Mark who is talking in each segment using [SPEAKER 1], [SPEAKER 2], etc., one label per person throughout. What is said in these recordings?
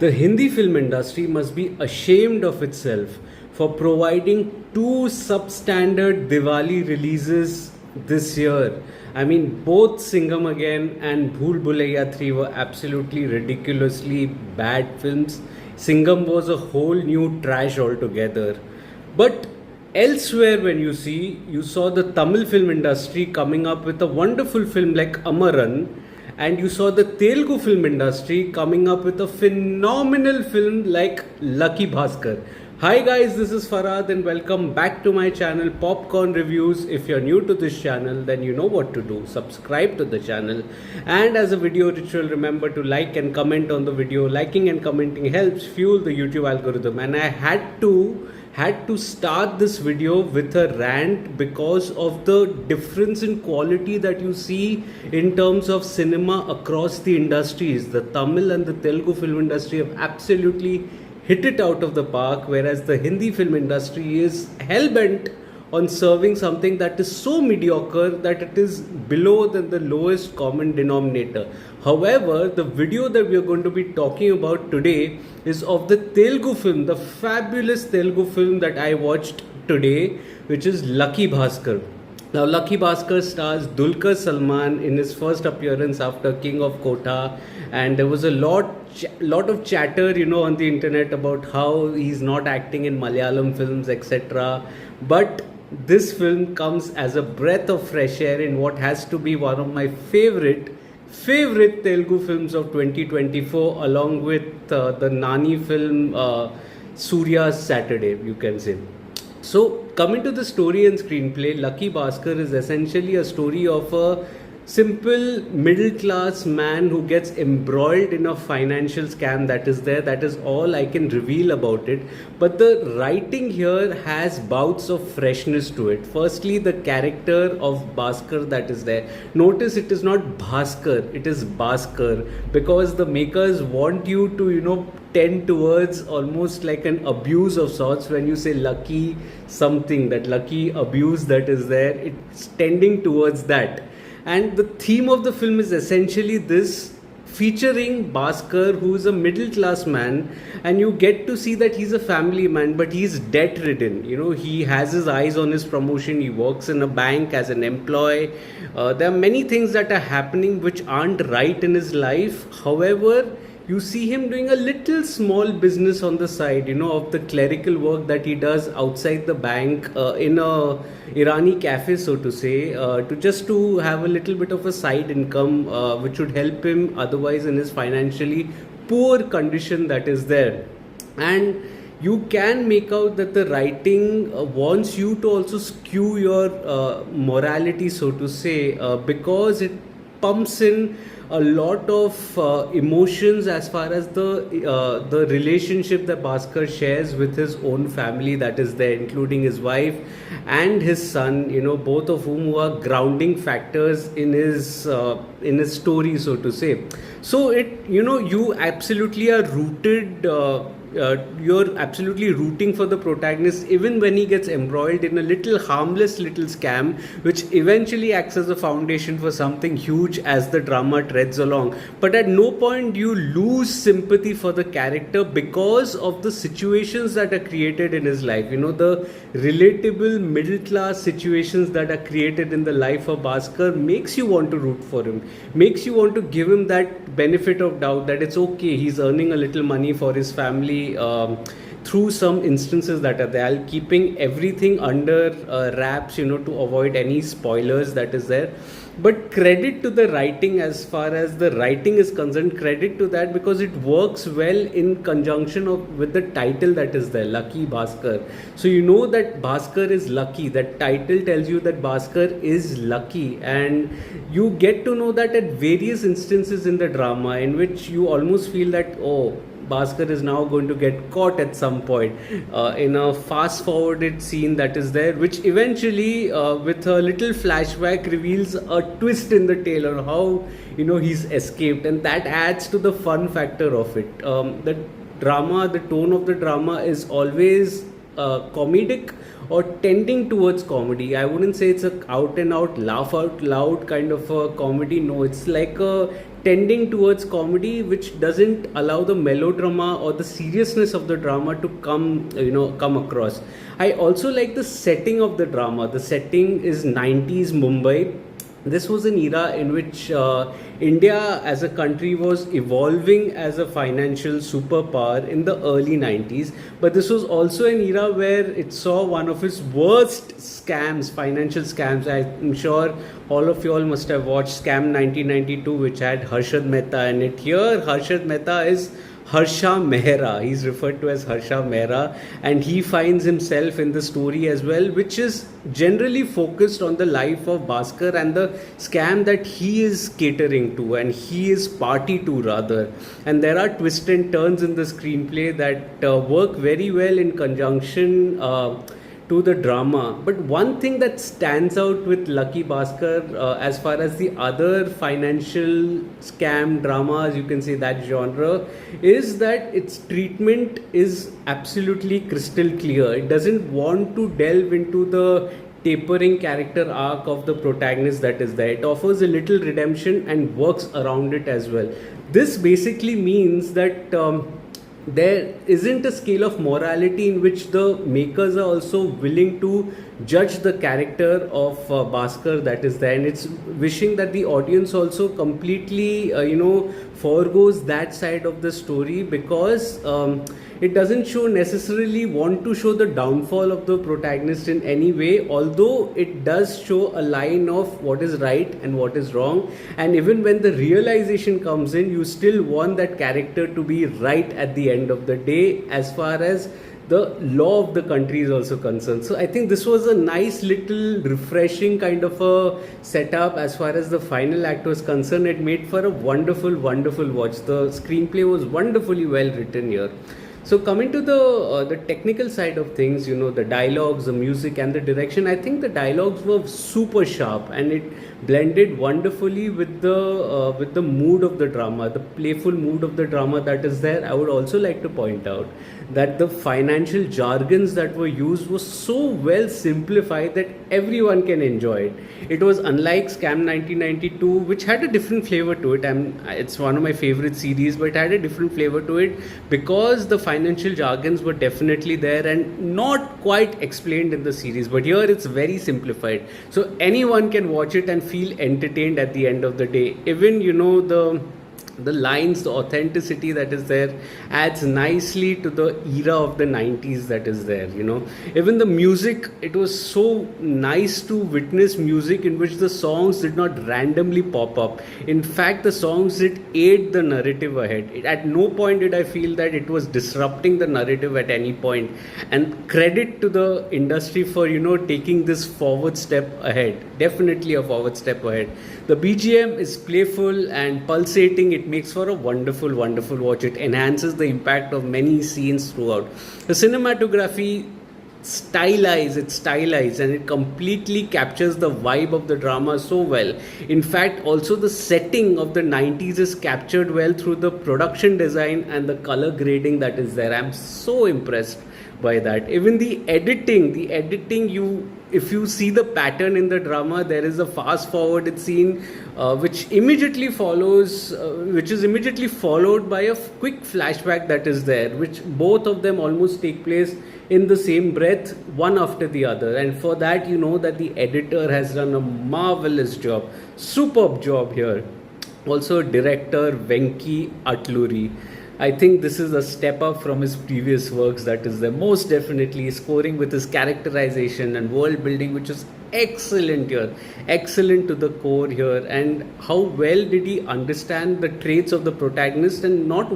[SPEAKER 1] The Hindi film industry must be ashamed of itself for providing two substandard Diwali releases this year. I mean, both Singham Again and Bhool Bhulaiya 3 were absolutely ridiculously bad films. Singham was a whole new trash altogether. But elsewhere, when you saw the Tamil film industry coming up with a wonderful film like Amaran, and you saw the Telugu film industry coming up with a phenomenal film like Lucky Bhaskar. Hi guys, this is Farhad and welcome back to my channel Popcorn Reviews. If you're new to this channel, then you know what to do. Subscribe to the channel, and as a video ritual, remember to like and comment on the video. Liking and commenting helps fuel the YouTube algorithm, and I had to start this video with a rant because of the difference in quality that you see in terms of cinema across the industries. The Tamil and the Telugu film industry have absolutely hit it out of the park, whereas the Hindi film industry is hell-bent on serving something that is so mediocre that it is below than the lowest common denominator. However, the video that we are going to be talking about today is of the Telugu film, the fabulous Telugu film that I watched today, which is Lucky Bhaskar. Now, Lucky Baskhar stars Dulquer Salmaan in his first appearance after King of Kotha, and there was a lot of chatter, on the internet about how he's not acting in Malayalam films, etc. But this film comes as a breath of fresh air in what has to be one of my favorite Telugu films of 2024, along with the Nani film Surya's Saturday, you can say. So, coming to the story and screenplay, Lucky Baskhar is essentially a story of a simple middle class man who gets embroiled in a financial scam that is there. That is all I can reveal about it. But the writing here has bouts of freshness to it. Firstly, the character of Baskhar that is there. Notice it is not Bhaskar, it is Baskhar, because the makers want you to, tend towards almost like an abuse of sorts. When you say lucky something, that lucky abuse that is there, it's tending towards that. And the theme of the film is essentially this, featuring Baskhar, who is a middle class man, and you get to see that he's a family man, but he's debt ridden. He has his eyes on his promotion, he works in a bank as an employee. There are many things that are happening which aren't right in his life. However, you see him doing a little small business on the side, of the clerical work that he does outside the bank in a Irani cafe, so to say, to have a little bit of a side income, which would help him otherwise in his financially poor condition that is there. And you can make out that the writing wants you to also skew your morality, so to say, because it pumps in a lot of emotions as far as the relationship that Baskhar shares with his own family that is there, including his wife and his son, both of whom are grounding factors in his story, so to say. So you absolutely are rooted. You're absolutely rooting for the protagonist even when he gets embroiled in a harmless little scam, which eventually acts as a foundation for something huge as the drama treads along. But at no point do you lose sympathy for the character because of the situations that are created in his life. The relatable middle class situations that are created in the life of Baskhar makes you want to root for him, makes you want to give him that benefit of doubt that it's okay, he's earning a little money for his family through some instances that are there, keeping everything under wraps, to avoid any spoilers that is there. But credit to the writing, as far as the writing is concerned, credit to that, because it works well in conjunction with the title that is there, Lucky Baskhar. So that Baskhar is lucky. That title tells you that Baskhar is lucky, and you get to know that at various instances in the drama, in which you almost feel that, Baskhar is now going to get caught at some point in a fast forwarded scene that is there, which eventually with a little flashback reveals a twist in the tale on how he's escaped, and that adds to the fun factor of it. The tone of the drama is always comedic or tending towards comedy. I wouldn't say it's a out and out laugh out loud kind of a comedy. No, it's like a tending towards comedy, which doesn't allow the melodrama or the seriousness of the drama to come across. I also like the setting of the drama. The setting is 90s Mumbai. This was an era in which India as a country was evolving as a financial superpower in the early 90s. But this was also an era where it saw one of its worst scams, financial scams. I'm sure all of you all must have watched Scam 1992, which had Harshad Mehta in it. Here, Harshad Mehta is Harsha Mehra. He's referred to as Harsha Mehra, and he finds himself in the story as well, which is generally focused on the life of Baskhar and the scam that he is catering to and he is party to, rather. And there are twists and turns in the screenplay that work very well in conjunction to the drama. But one thing that stands out with Lucky Baskhar, as far as the other financial scam dramas, you can say that genre, is that its treatment is absolutely crystal clear. It doesn't want to delve into the tapering character arc of the protagonist that is there. It offers a little redemption and works around it as well. This basically means that there isn't a scale of morality in which the makers are also willing to judge the character of Baskhar that is there, and it's wishing that the audience also completely forgoes that side of the story, because it doesn't necessarily want to show the downfall of the protagonist in any way, although it does show a line of what is right and what is wrong. And even when the realization comes in, you still want that character to be right at the end of the day, as far as the law of the country is also concerned. So I think this was a nice little refreshing kind of a setup as far as the final act was concerned. It made for a wonderful watch. The screenplay was wonderfully well written here. So coming to the technical side of things, the dialogues, the music and the direction, I think the dialogues were super sharp and it blended wonderfully with the mood of the drama, the playful mood of the drama that is there. I would also like to point out that the financial jargons that were used was so well simplified that everyone can enjoy it. It was unlike Scam 1992, which had a different flavor to it. It's one of my favorite series, but it had a different flavor to it because the financial jargons were definitely there and not quite explained in the series. But here it's very simplified, so anyone can watch it and feel entertained at the end of the day. Even the lines, the authenticity that is there adds nicely to the era of the 90s that is there. Even the music, it was so nice to witness music in which the songs did not randomly pop up. In fact, the songs did aid the narrative ahead. At no point did I feel that it was disrupting the narrative at any point. And credit to the industry for taking this forward step ahead. Definitely a forward step ahead. The BGM is playful and pulsating. It makes for a wonderful watch. It enhances the impact of many scenes throughout. The cinematography stylized and it completely captures the vibe of the drama so well. In fact, also the setting of the 90s is captured well through the production design and the color grading that is there. I'm so impressed by that. Even the editing, if you see the pattern in the drama, there is a fast forwarded scene which is immediately followed by a quick flashback that is there, which both of them almost take place in the same breath, one after the other. And for that, that the editor has done a marvelous job, superb job here. Also, director Venki Atluri, I think this is a step up from his previous works that is there. Most definitely scoring with his characterization and world building, which is excellent here, excellent to the core here. And how well did he understand the traits of the protagonist and not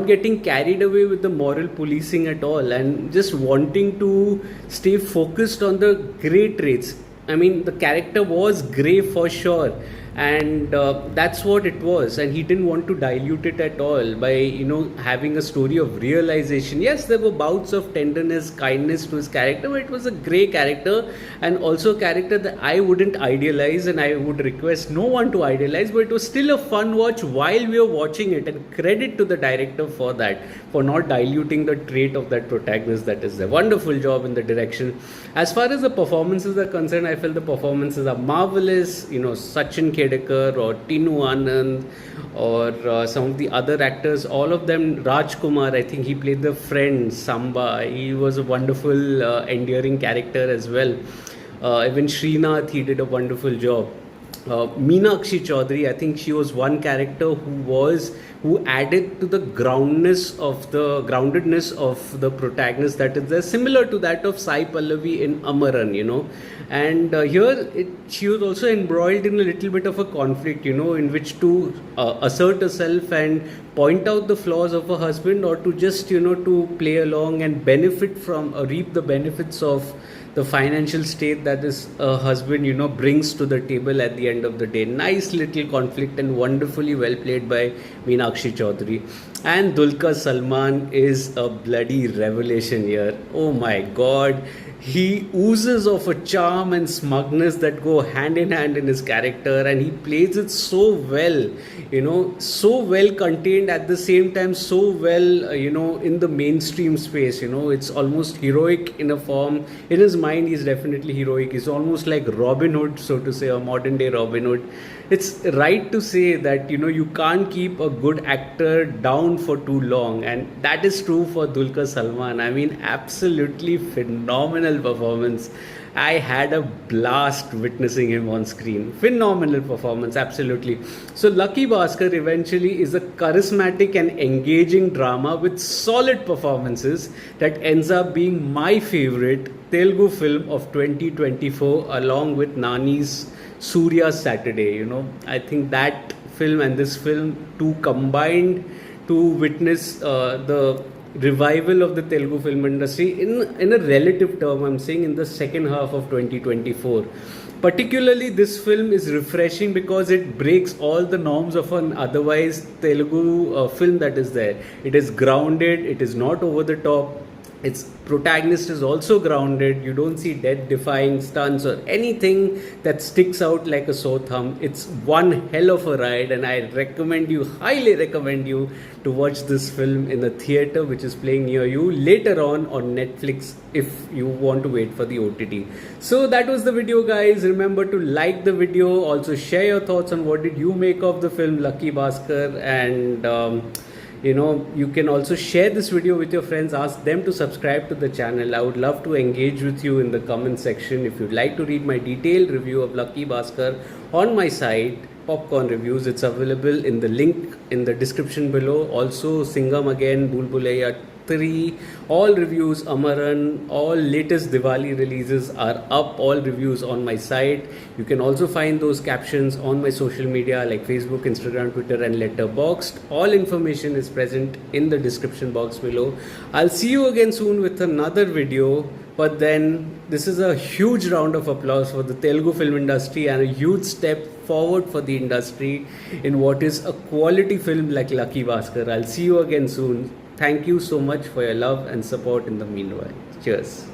[SPEAKER 1] getting carried away with the moral policing at all, and just wanting to stay focused on the grey traits. The character was grey for sure, and that's what it was, and he didn't want to dilute it at all by having a story of realization. Yes, there were bouts of tenderness, kindness to his character, but it was a grey character, and also a character that I wouldn't idealize, and I would request no one to idealize, but it was still a fun watch while we were watching it, and credit to the director for that, for not diluting the trait of that protagonist that is there. Wonderful job in the direction. As far as the performances are concerned, I felt the performances are marvelous. Sachin Kedekar or Tinu Anand or some of the other actors, all of them. Rajkumar, I think he played the friend Samba. He was a wonderful, endearing character as well. Even Srinath, he did a wonderful job. Meenakshi Chaudhary, I think she was one character who added to the groundedness of the protagonist that is there, similar to that of Sai Pallavi in Amaran, And she was also embroiled in a little bit of a conflict, in which to assert herself and point out the flaws of her husband, or to just, to play along and benefit from, reap the benefits of the financial state that this husband, brings to the table at the end of the day. Nice little conflict and wonderfully well played by Meenakshi Chaudhary. And Dulquer Salmaan is a bloody revelation here. Oh my God. He oozes of a charm and smugness that go hand in hand in his character, and he plays it so well, so well contained, at the same time so well, in the mainstream space. It's almost heroic in a form. In his mind, he's definitely heroic. He's almost like Robin Hood, so to say, a modern day Robin Hood. It's right to say that, you can't keep a good actor down for too long, and that is true for Dulquer Salmaan. I mean, absolutely phenomenal performance. I had a blast witnessing him on screen. Phenomenal performance, absolutely. So Lucky Baskhar eventually is a charismatic and engaging drama with solid performances that ends up being my favorite Telugu film of 2024, along with Nani's Surya's Saturday. I think that film and this film two combined to witness the revival of the Telugu film industry in a relative term. I'm saying in the second half of 2024. Particularly, this film is refreshing because it breaks all the norms of an otherwise Telugu film that is there. It is grounded. It is not over the top. Its protagonist is also grounded. You don't see death-defying stunts or anything that sticks out like a sore thumb. It's one hell of a ride, and I highly recommend you to watch this film in the theatre which is playing near you later on Netflix if you want to wait for the OTT. So that was the video, guys. Remember to like the video. Also share your thoughts on what did you make of the film Lucky Baskhar, and you can also share this video with your friends. Ask them to subscribe to the channel. I would love to engage with you in the comment section. If you'd like to read my detailed review of Lucky Baskhar on my site, Popcorn Reviews, it's available in the link in the description below. Also, Singham Again, Bhool Bhulaiya 3, all reviews, Amaran, all latest Diwali releases are up, all reviews on my site. You can also find those captions on my social media like Facebook, Instagram, Twitter and Letterboxd. All information is present in the description box below. I'll see you again soon with another video, but then this is a huge round of applause for the Telugu film industry and a huge step forward for the industry in what is a quality film like Lucky Baskhar. I'll see you again soon. Thank you so much for your love and support in the meanwhile. Cheers.